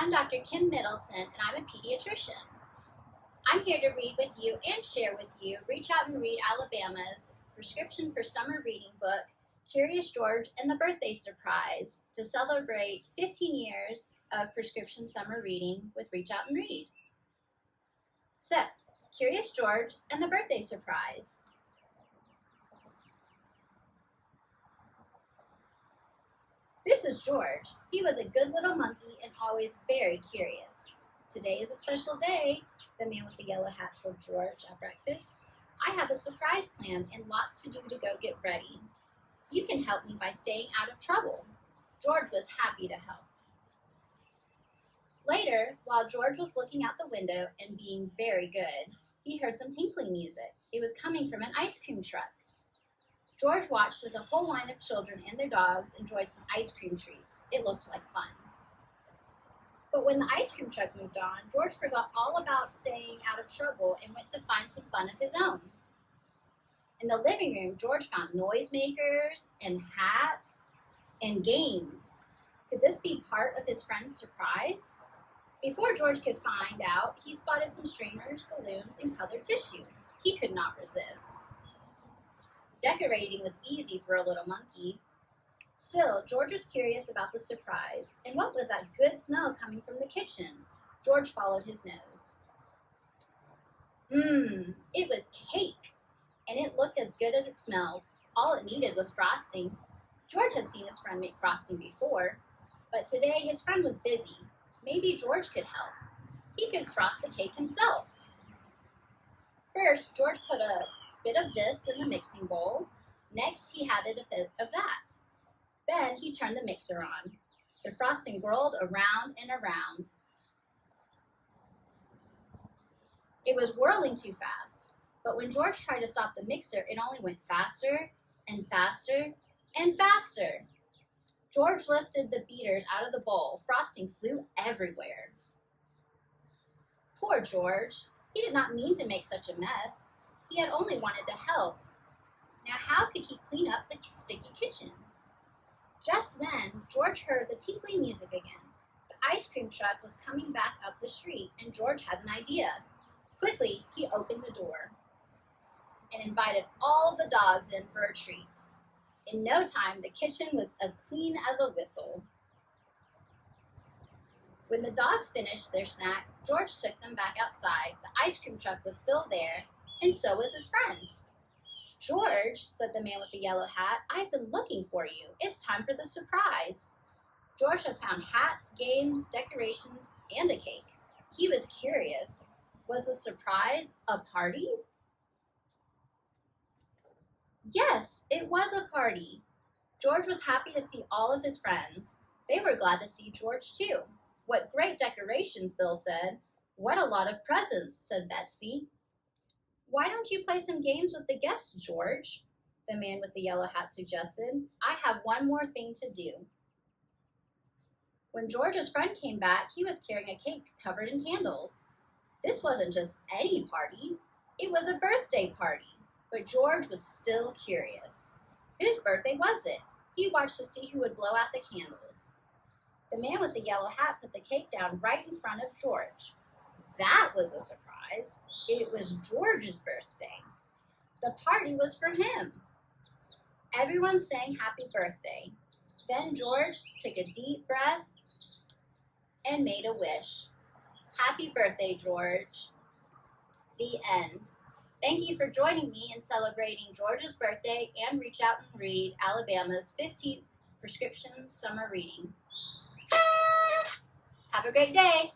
I'm Dr. Kym Middleton, and I'm a pediatrician. I'm here to read with you and share with you Reach Out and Read Alabama's prescription for summer reading book, Curious George and the Birthday Surprise, to celebrate 15 years of prescription summer reading with Reach Out and Read. So, Curious George and the Birthday Surprise. This is George. He was a good little monkey and always very curious. Today is a special day, the man with the yellow hat told George at breakfast. I have a surprise planned and lots to do to go get ready. You can help me by staying out of trouble. George was happy to help. Later, while George was looking out the window and being very good, he heard some tinkling music. It was coming from an ice cream truck. George watched as a whole line of children and their dogs enjoyed some ice cream treats. It looked like fun. But when the ice cream truck moved on, George forgot all about staying out of trouble and went to find some fun of his own. In the living room, George found noisemakers and hats and games. Could this be part of his friend's surprise? Before George could find out, he spotted some streamers, balloons, and colored tissue. He could not resist. Decorating was easy for a little monkey. Still, George was curious about the surprise, and what was that good smell coming from the kitchen? George followed his nose. It was cake, and it looked as good as it smelled. All it needed was frosting. George had seen his friend make frosting before, but today his friend was busy. Maybe George could help. He could frost the cake himself. First, George put a bit of this in the mixing bowl. Next, he added a bit of that. Then he turned the mixer on. The frosting whirled around and around. It was whirling too fast, but when George tried to stop the mixer, it only went faster and faster and faster. George lifted the beaters out of the bowl. Frosting flew everywhere. Poor George. He did not mean to make such a mess. He had only wanted to help. Now how could he clean up the sticky kitchen? Just then, George heard the tinkling music again. The ice cream truck was coming back up the street, and George had an idea. Quickly, he opened the door and invited all the dogs in for a treat. In no time, the kitchen was as clean as a whistle. When the dogs finished their snack, George took them back outside. The ice cream truck was still there, and so was his friend. George, said the man with the yellow hat, I've been looking for you. It's time for the surprise. George had found hats, games, decorations, and a cake. He was curious. Was the surprise a party? Yes, it was a party. George was happy to see all of his friends. They were glad to see George too. What great decorations, Bill said. What a lot of presents, said Betsy. Why don't you play some games with the guests, George? The man with the yellow hat suggested. I have one more thing to do. When George's friend came back, he was carrying a cake covered in candles. This wasn't just any party. It was a birthday party. But George was still curious. Whose birthday was it? He watched to see who would blow out the candles. The man with the yellow hat put the cake down right in front of George. That was a surprise. It was George's birthday. The party was for him. Everyone sang happy birthday. Then George took a deep breath and made a wish. Happy birthday, George. The end. Thank you for joining me in celebrating George's birthday and Reach Out and Read Alabama's 15th prescription summer reading. Have a great day.